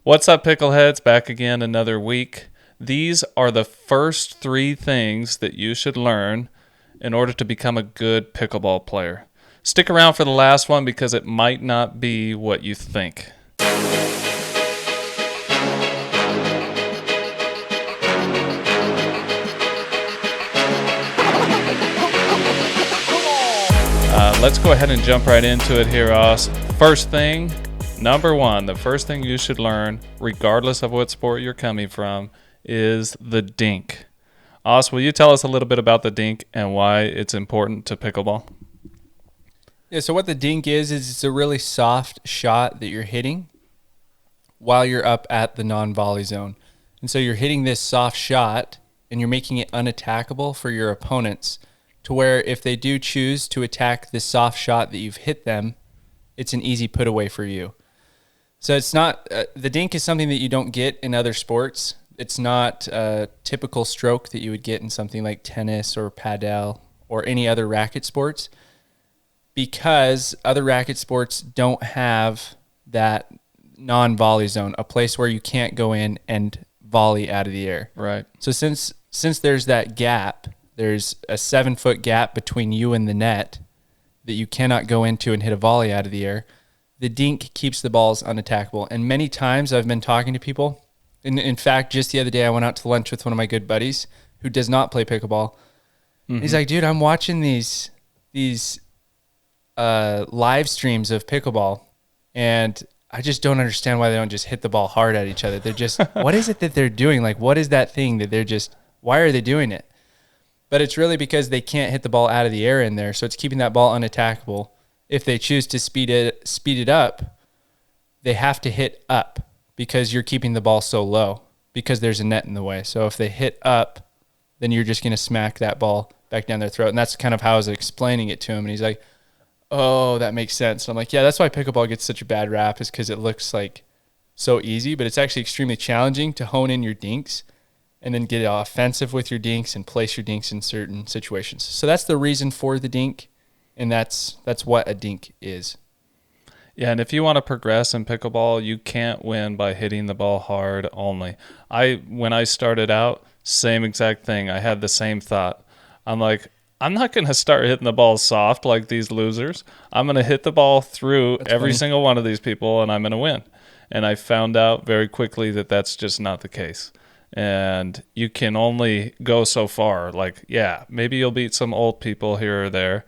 What's up, Pickleheads? Back again another week. These are the first three things that you should learn in order to become a good pickleball player. Stick around for the last one because it might not be what you think. Let's go ahead and jump right into it here, Oz. First thing, number one, the first thing you should learn, regardless of what sport you're coming from, is the dink. Oz, will you tell us a little bit about the dink and why it's important to pickleball? Yeah, so what the dink is it's a really soft shot that you're hitting while you're up at the non-volley zone. And so you're hitting this soft shot and you're making it unattackable for your opponents, to where if they do choose to attack this soft shot that you've hit them, it's an easy put away for you. So it's not, the dink is something that you don't get in other sports. It's not a typical stroke that you would get in something like tennis or padel or any other racket sports, because other racket sports don't have that non-volley zone, a place where you can't go in and volley out of the air. Right. So since there's that gap, there's a 7-foot gap between you and the net that you cannot go into and hit a volley out of the air. The dink keeps the balls unattackable. And many times I've been talking to people. In fact, just the other day I went out to lunch with one of my good buddies who does not play pickleball. Mm-hmm. He's like, dude, I'm watching these live streams of pickleball, and I just don't understand why they don't just hit the ball hard at each other. They're just, what is it that they're doing? Like, what is that thing that they're just, why are they doing it? But it's really because they can't hit the ball out of the air in there, so it's keeping that ball unattackable. If they choose to speed it up, they have to hit up because you're keeping the ball so low because there's a net in the way. So if they hit up, then you're just going to smack that ball back down their throat. And that's kind of how I was explaining it to him. And he's like, oh, that makes sense. And I'm like, yeah, that's why pickleball gets such a bad rap, is because it looks like so easy, but it's actually extremely challenging to hone in your dinks and then get offensive with your dinks and place your dinks in certain situations. So that's the reason for the dink, and that's what a dink is. Yeah, and if you want to progress in pickleball, you can't win by hitting the ball hard only. When I started out, same exact thing. I had the same thought. I'm like, I'm not going to start hitting the ball soft like these losers. I'm going to hit the ball through every single one of these people, and I'm going to win. And I found out very quickly that that's just not the case. And you can only go so far. Like, yeah, maybe you'll beat some old people here or there.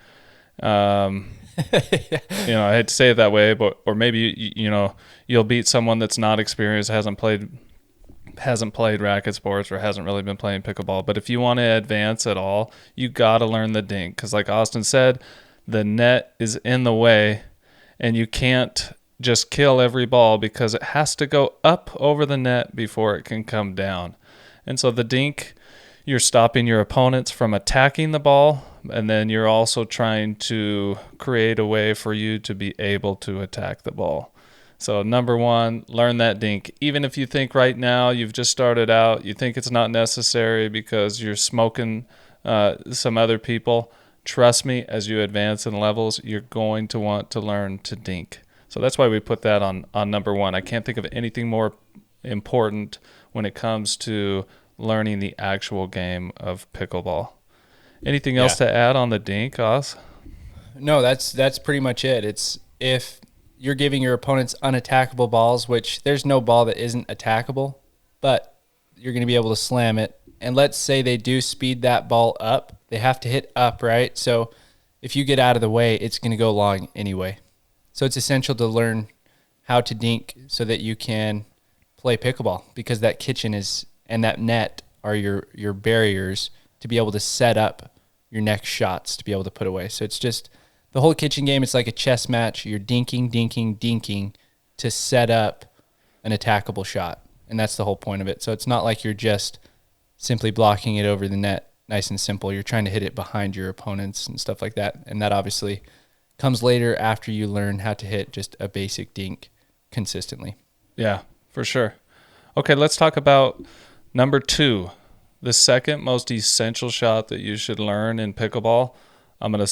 I hate to say it that way, but or maybe you'll beat someone that's not experienced, hasn't played racket sports, or hasn't really been playing pickleball. But if you want to advance at all, you got to learn the dink, because like Austin said, the net is in the way, and you can't just kill every ball because it has to go up over the net before it can come down. And so the dink, you're stopping your opponents from attacking the ball, and then you're also trying to create a way for you to be able to attack the ball. So number one, learn that dink. Even if you think right now you've just started out, you think it's not necessary because you're smoking some other people, trust me, as you advance in levels, you're going to want to learn to dink. So that's why we put that on number one. I can't think of anything more important when it comes to learning the actual game of pickleball. Anything else to add on the dink, Oz? No, that's pretty much it. It's if you're giving your opponents unattackable balls, which there's no ball that isn't attackable, but you're going to be able to slam it. And let's say they do speed that ball up. They have to hit up, right? So if you get out of the way, it's going to go long anyway. So it's essential to learn how to dink so that you can play pickleball, because that kitchen and that net are your barriers to be able to set up your next shots to be able to put away. So it's just the whole kitchen game. It's like a chess match. You're dinking to set up an attackable shot. And that's the whole point of it. So it's not like you're just simply blocking it over the net, nice and simple. You're trying to hit it behind your opponents and stuff like that. And that obviously comes later after you learn how to hit just a basic dink consistently. Yeah, for sure. Okay, let's talk about number two, the second most essential shot that you should learn in pickleball. I'm gonna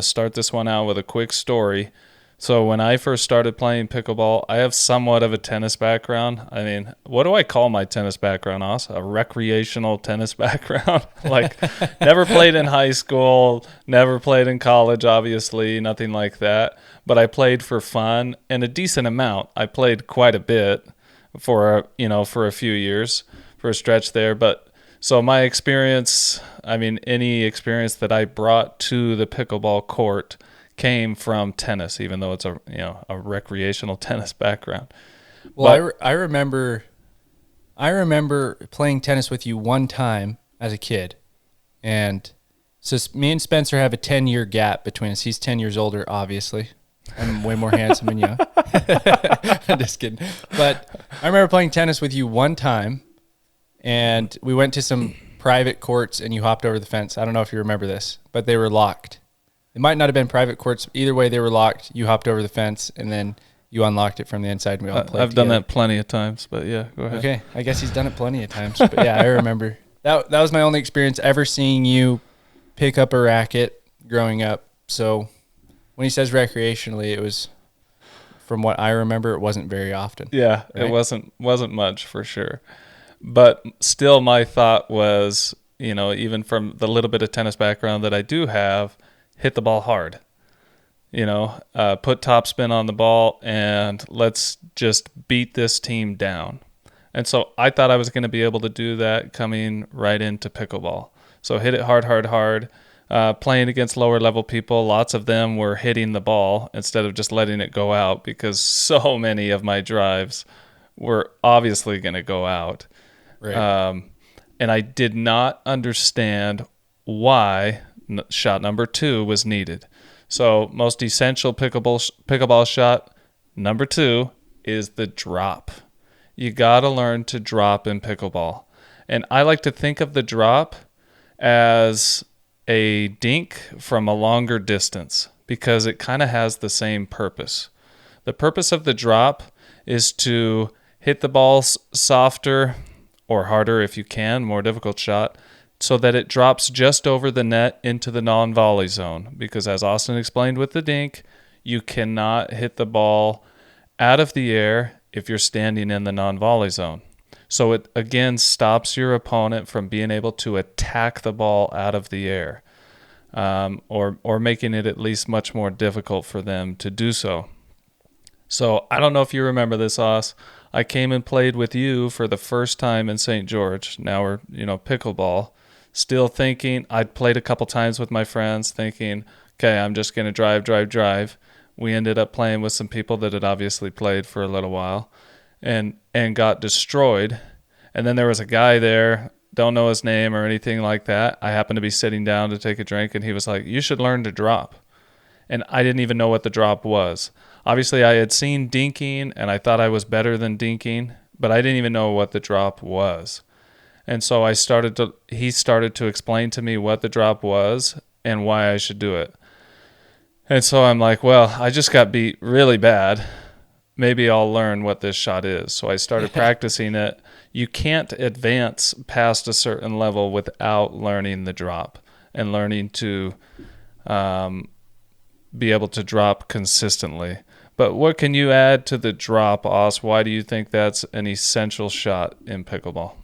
start this one out with a quick story. So when I first started playing pickleball, I have somewhat of a tennis background. I mean, what do I call my tennis background, Oz? A recreational tennis background? Like, never played in high school, never played in college, obviously, nothing like that. But I played for fun and a decent amount. I played quite a bit for, for a few years, for a stretch there. But so my experience, I mean, any experience that I brought to the pickleball court came from tennis, even though it's a recreational tennis background. Well, I remember playing tennis with you one time as a kid, and so me and Spencer have a 10-year gap between us. He's 10 years older, obviously. I'm way more handsome than you. I'm just kidding. But I remember playing tennis with you one time, and we went to some private courts, and you hopped over the fence. I don't know if you remember this, but they were locked. It might not have been private courts. Either way, they were locked. You hopped over the fence, and then you unlocked it from the inside, and we all played I've together. done that plenty of times, but yeah, go ahead. Okay, I guess he's done it plenty of times. But yeah, I remember. That was my only experience ever seeing you pick up a racket growing up. So when he says recreationally, it was, from what I remember, it wasn't very often. Yeah, right? It wasn't much for sure. But still, my thought was, even from the little bit of tennis background that I do have, hit the ball hard. Put topspin on the ball and let's just beat this team down. And so I thought I was going to be able to do that coming right into pickleball. So hit it hard, hard, hard. Playing against lower level people, lots of them were hitting the ball instead of just letting it go out, because so many of my drives were obviously going to go out. Right. And I did not understand why shot number 2 was needed. So most essential pickleball shot number 2 is the drop. You got to learn to drop in pickleball. And I like to think of the drop as a dink from a longer distance, because it kind of has the same purpose. The purpose of the drop is to hit the ball softer or harder if you can, more difficult shot, so that it drops just over the net into the non-volley zone. Because as Austin explained with the dink, you cannot hit the ball out of the air if you're standing in the non-volley zone. So it, again, stops your opponent from being able to attack the ball out of the air, or making it at least much more difficult for them to do so. So I don't know if you remember this, Oz. I came and played with you for the first time in St. George. Now we're, pickleball. Still thinking, I'd played a couple times with my friends thinking, okay, I'm just going to drive. We ended up playing with some people that had obviously played for a little while and got destroyed. And then there was a guy there, don't know his name or anything like that. I happened to be sitting down to take a drink, and he was like, you should learn to drop. And I didn't even know what the drop was. Obviously, I had seen dinking, and I thought I was better than dinking, but I didn't even know what the drop was. And so he started to explain to me what the drop was and why I should do it. And so I'm like, well, I just got beat really bad. Maybe I'll learn what this shot is. So I started practicing it. You can't advance past a certain level without learning the drop and learning to be able to drop consistently. But what can you add to the drop, Oz? Why do you think that's an essential shot in pickleball?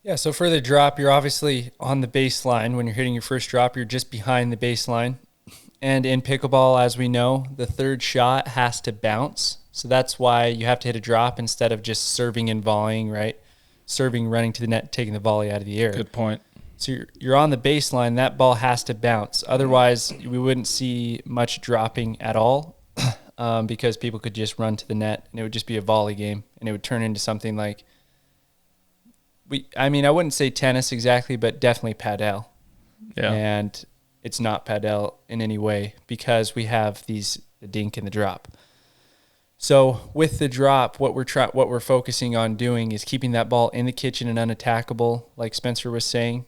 Yeah, so for the drop, you're obviously on the baseline. When you're hitting your first drop, you're just behind the baseline. And in pickleball, as we know, the third shot has to bounce. So that's why you have to hit a drop instead of just serving and volleying, right? Serving, running to the net, taking the volley out of the air. Good point. So you're on the baseline. That ball has to bounce. Otherwise, we wouldn't see much dropping at all, because people could just run to the net, and it would just be a volley game, and it would turn into something like, I wouldn't say tennis exactly, but definitely padel. Yeah. And it's not padel in any way, because we have the dink and the drop. So with the drop, what we're focusing on doing is keeping that ball in the kitchen and unattackable, like Spencer was saying.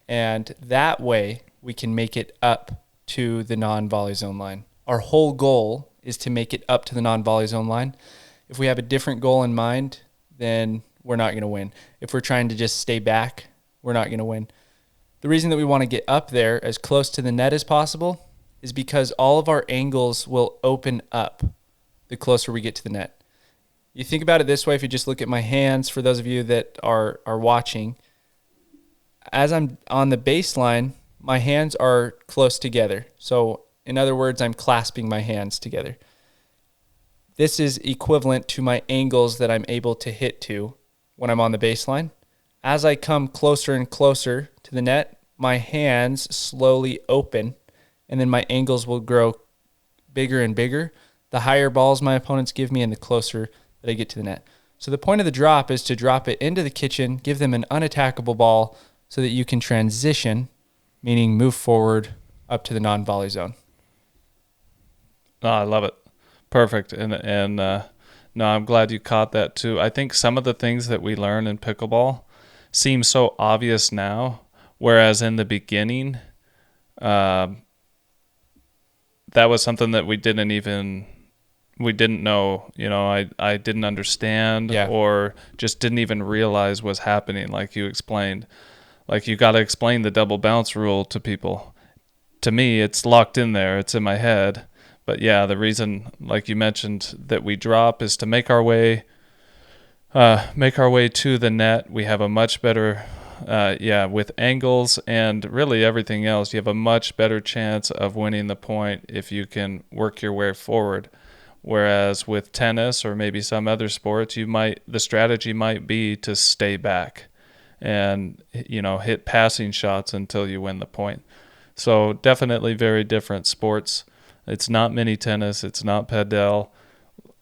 And that way we can make it up to the non-volley zone line. Our whole goal is to make it up to the non-volley zone line. If we have a different goal in mind, then we're not going to win. If we're trying to just stay back, we're not going to win. The reason that we want to get up there as close to the net as possible is because all of our angles will open up the closer we get to the net. You think about it this way, if you just look at my hands, for those of you that are watching, as I'm on the baseline, my hands are close together. So in other words, I'm clasping my hands together. This is equivalent to my angles that I'm able to hit to when I'm on the baseline. As I come closer and closer to the net, my hands slowly open, and then my angles will grow bigger and bigger. The higher balls my opponents give me and the closer that I get to the net. So the point of the drop is to drop it into the kitchen, give them an unattackable ball so that you can transition, meaning move forward up to the non-volley zone. Oh, I love it. Perfect. And no, I'm glad you caught that too. I think some of the things that we learn in pickleball seem so obvious now, whereas in the beginning, that was something that we didn't know, I didn't understand or just didn't even realize was happening, like you explained. Like, you got to explain the double bounce rule to people. To me, it's locked in there. It's in my head. But yeah, the reason, like you mentioned, that we drop is to make our way to the net. We have a much better, with angles and really everything else, you have a much better chance of winning the point if you can work your way forward. Whereas with tennis or maybe some other sports, the strategy might be to stay back and, hit passing shots until you win the point. So definitely very different sports. It's not mini tennis. It's not padel.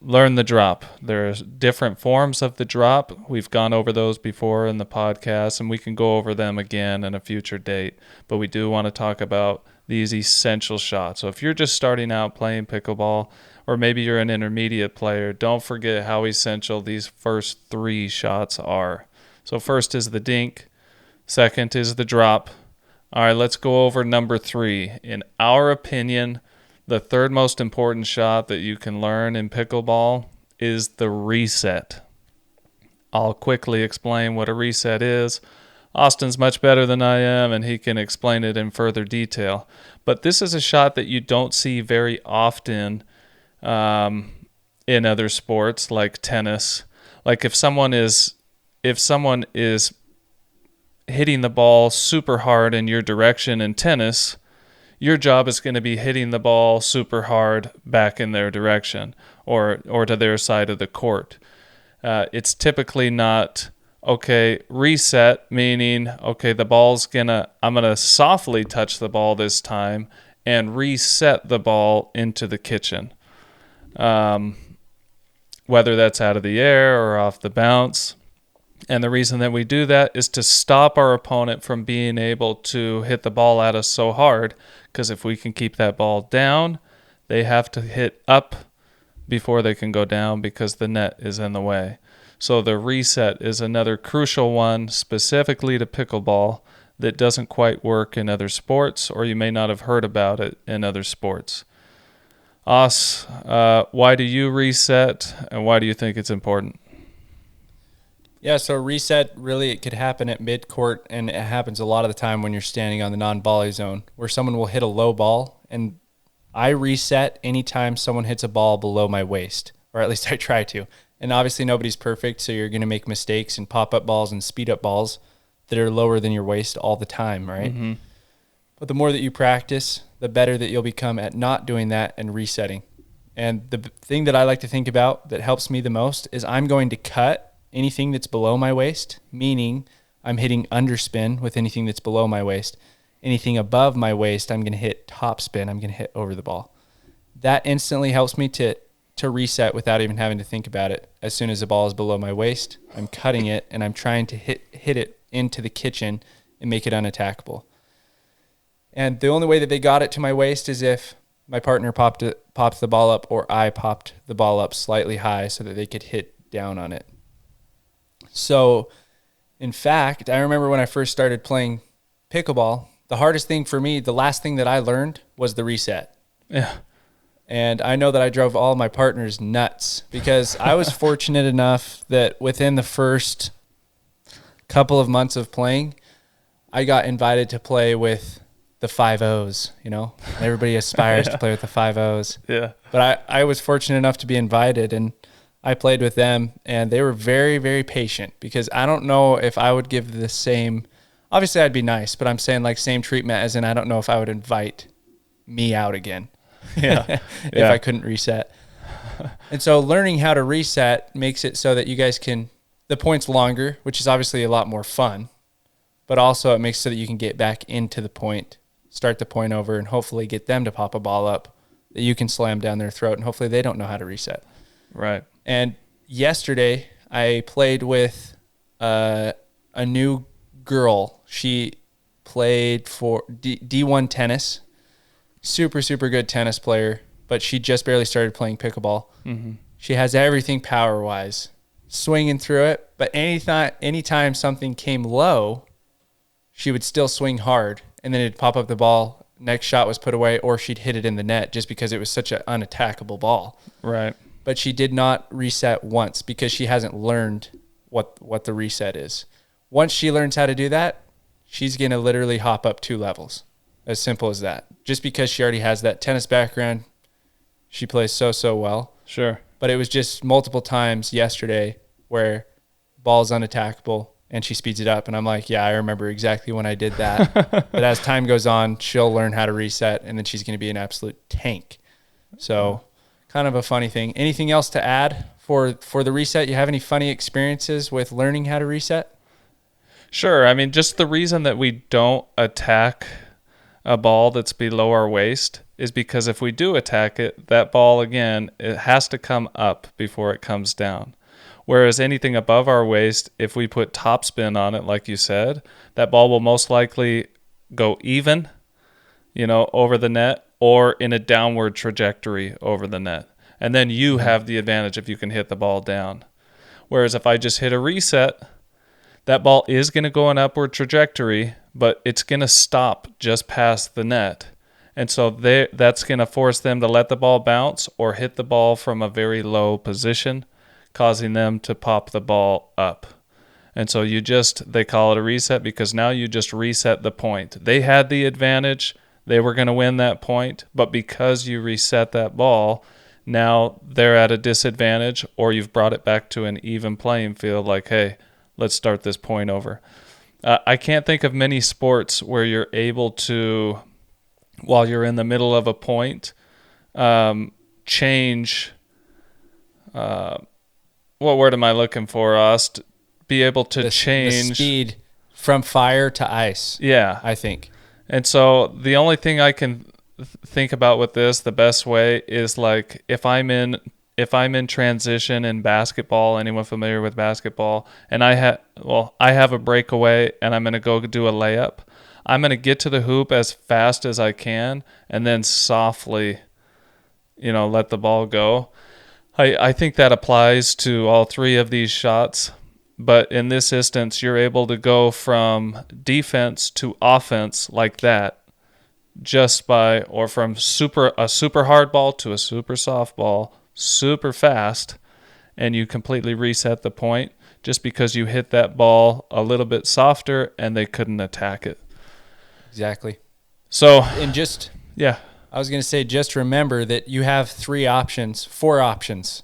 Learn the drop. There's different forms of the drop. We've gone over those before in the podcast, and we can go over them again in a future date. But we do want to talk about these essential shots. So if you're just starting out playing pickleball, or maybe you're an intermediate player, don't forget how essential these first 3 shots are. So first is the dink. Second is the drop. All right, let's go over number 3. In our opinion, the third most important shot that you can learn in pickleball is the reset. I'll quickly explain what a reset is. Austin's much better than I am, and he can explain it in further detail. But this is a shot that you don't see very often in other sports like tennis. Like if someone is hitting the ball super hard in your direction in tennis, your job is going to be hitting the ball super hard back in their direction or to their side of the court. It's typically not, reset, meaning, I'm going to softly touch the ball this time and reset the ball into the kitchen. Whether that's out of the air or off the bounce. And the reason that we do that is to stop our opponent from being able to hit the ball at us so hard, because if we can keep that ball down, they have to hit up before they can go down because the net is in the way. So the reset is another crucial one specifically to pickleball that doesn't quite work in other sports, or you may not have heard about it in other sports. Os, why do you reset, and why do you think it's important? Yeah, so reset, really, it could happen at mid-court, and it happens a lot of the time when you're standing on the non-volley zone, where someone will hit a low ball, and I reset anytime someone hits a ball below my waist, or at least I try to. And obviously nobody's perfect, so you're going to make mistakes and pop-up balls and speed-up balls that are lower than your waist all the time, right? Mm-hmm. But the more that you practice, the better that you'll become at not doing that and resetting. And the thing that I like to think about that helps me the most is I'm going to cut anything that's below my waist, meaning I'm hitting underspin with anything that's below my waist. Anything above my waist, I'm going to hit topspin. I'm going to hit over the ball. That instantly helps me to reset without even having to think about it. As soon as the ball is below my waist, I'm cutting it, and I'm trying to hit it into the kitchen and make it unattackable. And the only way that they got it to my waist is if my partner popped the ball up, or I popped the ball up slightly high so that they could hit down on it. So, in fact, I remember when I first started playing pickleball, the hardest thing for me, the last thing that I learned was the reset. Yeah. And I know that I drove all my partners nuts because I was fortunate enough that within the first couple of months of playing, I got invited to play with the 5-0s, you know. Everybody aspires to play with the 5-0s. Yeah. But I was fortunate enough to be invited, and I played with them, and they were very, very patient, because I don't know if I would give the same, obviously I'd be nice, but I'm saying like same treatment as in I don't know if I would invite me out again Yeah. if I couldn't reset. And so learning how to reset makes it so that you guys can, the point's longer, which is obviously a lot more fun, but also it makes it so that you can get back into the point, start the point over, and hopefully get them to pop a ball up that you can slam down their throat, and hopefully they don't know how to reset. Right. And yesterday I played with a new girl. She played for D1 tennis, super, super good tennis player, but she just barely started playing pickleball. Mm-hmm. She has everything power-wise, swinging through it, but anytime something came low, she would still swing hard, and then it'd pop up the ball, next shot was put away, or she'd hit it in the net just because it was such an unattackable ball. Right. But she did not reset once because she hasn't learned what the reset is. Once she learns how to do that, she's going to literally hop up 2 levels. As simple as that. Just because she already has that tennis background, she plays so well. Sure. But it was just multiple times yesterday where ball's unattackable and she speeds it up. And I'm like, yeah, I remember exactly when I did that. But as time goes on, she'll learn how to reset, and then she's going to be an absolute tank. So kind of a funny thing. Anything else to add for the reset? You have any funny experiences with learning how to reset? Sure. I mean, just the reason that we don't attack a ball that's below our waist is because if we do attack it, that ball, again, it has to come up before it comes down. Whereas anything above our waist, if we put topspin on it, like you said, that ball will most likely go even, over the net, or in a downward trajectory over the net. And then you have the advantage if you can hit the ball down. Whereas if I just hit a reset, that ball is going to go an upward trajectory, but it's going to stop just past the net. And so that's going to force them to let the ball bounce or hit the ball from a very low position, causing them to pop the ball up. And so they call it a reset because now you just reset the point. They had the advantage. They were going to win that point, but because you reset that ball, now they're at a disadvantage, or you've brought it back to an even playing field like, hey, let's start this point over. I can't think of many sports where you're able to, while you're in the middle of a point, change, what word am I looking for, Ost? Be able to change. The speed from fire to ice. Yeah. I think. And so the only thing I can think about with this, the best way is like if I'm in transition in basketball, anyone familiar with basketball, and I have a breakaway and I'm going to go do a layup, I'm going to get to the hoop as fast as I can and then softly, let the ball go. I think that applies to all 3 of these shots. But in this instance, you're able to go from defense to offense like that or from a super hard ball to a super soft ball super fast, and you completely reset the point just because you hit that ball a little bit softer and they couldn't attack it. Exactly. So, and I was going to say, just remember that you have 4 options.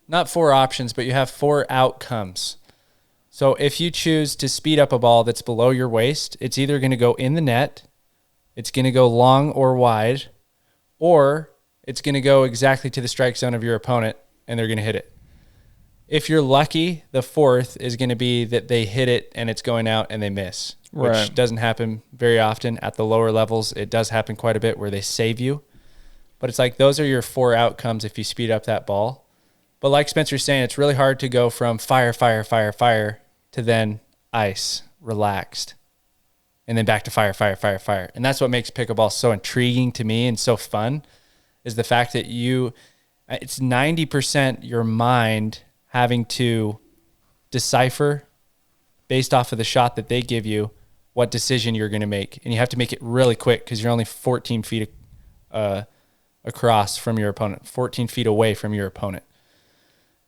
Not 4 options, but you have 4 outcomes. So if you choose to speed up a ball that's below your waist, it's either going to go in the net, it's going to go long or wide, or it's going to go exactly to the strike zone of your opponent, and they're going to hit it. If you're lucky, the 4th is going to be that they hit it and it's going out and they miss, which doesn't happen very often. At the lower levels, it does happen quite a bit where they save you. But it's like those are your 4 outcomes if you speed up that ball. But like Spencer's saying, it's really hard to go from fire to then ice, relaxed, and then back to fire. And that's what makes pickleball so intriguing to me and so fun, is the fact that it's 90% your mind having to decipher based off of the shot that they give you what decision you're going to make. And you have to make it really quick because you're only 14 feet across from your opponent, 14 feet away from your opponent.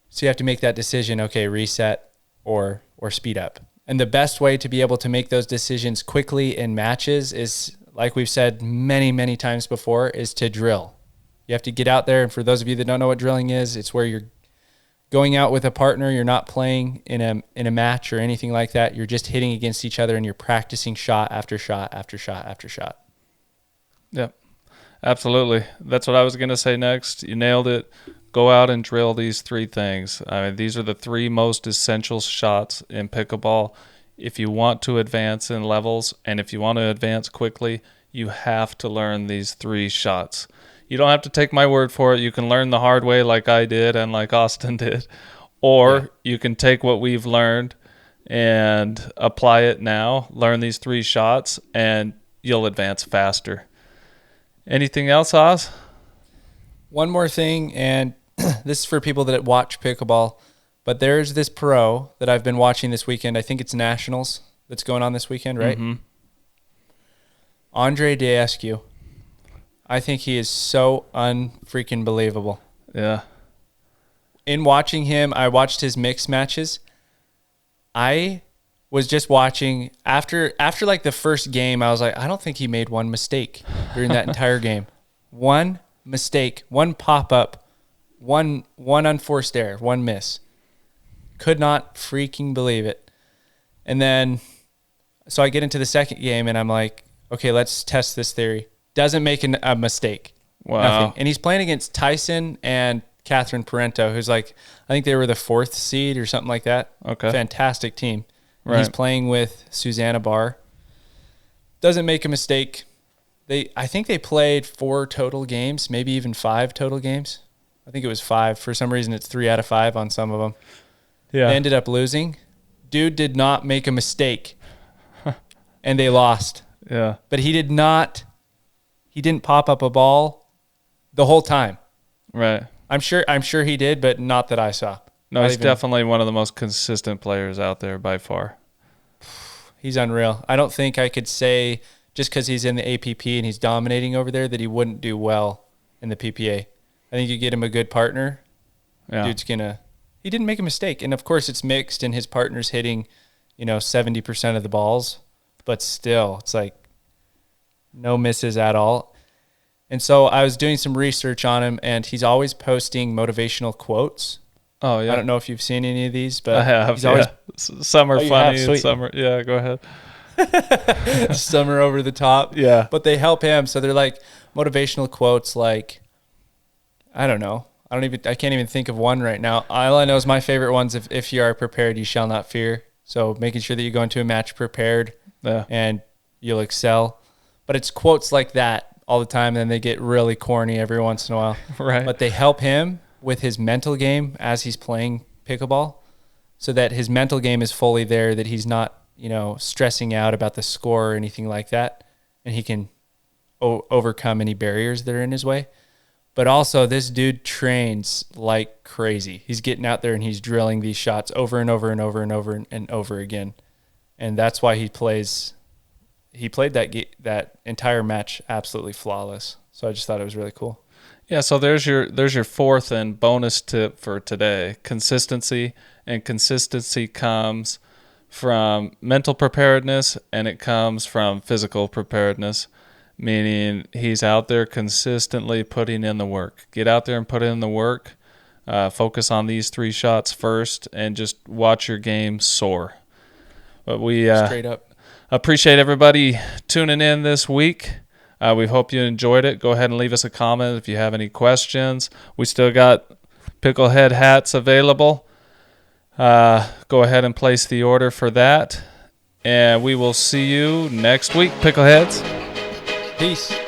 So you have to make that decision, okay, reset or speed up. And the best way to be able to make those decisions quickly in matches is like we've said many, many times before, is to drill. You have to get out there. And for those of you that don't know what drilling is, it's where you're going out with a partner. You're not playing in a match or anything like that. You're just hitting against each other and you're practicing shot after shot after shot after shot. Yep, absolutely. That's what I was going to say next. You nailed it. Go out and drill these 3 things. I mean, these are the 3 most essential shots in pickleball. If you want to advance in levels and if you want to advance quickly, you have to learn these 3 shots. You don't have to take my word for it. You can learn the hard way like I did and like Austin did. Or you can take what we've learned and apply it now, learn these 3 shots, and you'll advance faster. Anything else, Oz? One more thing, and this is for people that watch pickleball, but there's this pro that I've been watching this weekend. I think it's Nationals that's going on this weekend, right? Mm-hmm. Andre Daescu. I think he is so unfreaking believable. Yeah. In watching him, I watched his mixed matches. I was just watching after like the first game, I was like, I don't think he made one mistake during that entire game. One mistake, one pop-up, one unforced error, one miss. Could not freaking believe it. And then, so I get into the second game and I'm like, okay, let's test this theory. Doesn't make a mistake. Wow. Nothing. And he's playing against Tyson and Catherine Parento, who's like, I think they were the 4th seed or something like that. Okay. Fantastic team. Right. He's playing with Susanna Barr. Doesn't make a mistake. I think they played 4 total games, maybe even 5 total games. I think it was 5. For some reason, it's 3 out of 5 on some of them. Yeah. They ended up losing. Dude did not make a mistake, and they lost. Yeah. But he didn't pop up a ball the whole time. Right. I'm sure he did, but not that I saw. No, he's definitely one of the most consistent players out there by far. He's unreal. I don't think I could say just because he's in the APP and he's dominating over there that he wouldn't do well in the PPA. I think you get him a good partner. Yeah. He didn't make a mistake. And of course it's mixed and his partner's hitting, 70% of the balls, but still it's like no misses at all. And so I was doing some research on him and he's always posting motivational quotes. Oh, yeah. I don't know if you've seen any of these, but I have. he's always some are funny and some are, yeah, go ahead. some are over the top. Yeah. But they help him. So they're like motivational quotes like, I don't know. I can't even think of one right now. All I know is my favorite ones, if you are prepared, you shall not fear. So making sure that you go into a match prepared and you'll excel. But it's quotes like that all the time, and then they get really corny every once in a while. Right. But they help him with his mental game as he's playing pickleball so that his mental game is fully there, that he's not, stressing out about the score or anything like that, and he can overcome any barriers that are in his way. But also, this dude trains like crazy. He's getting out there and he's drilling these shots over and over and over and over and over again. And that's why he played that entire match absolutely flawless. So I just thought it was really cool. Yeah, so there's your fourth and bonus tip for today. Consistency, and consistency comes from mental preparedness and it comes from physical preparedness, meaning he's out there consistently putting in the work. Get out there and put in the work. Focus on these 3 shots first and just watch your game soar. But we Straight up appreciate everybody tuning in this week. We hope you enjoyed it. Go ahead and leave us a comment if you have any questions. We still got Picklehead hats available. Go ahead and place the order for that. And we will see you next week, Pickleheads. peace.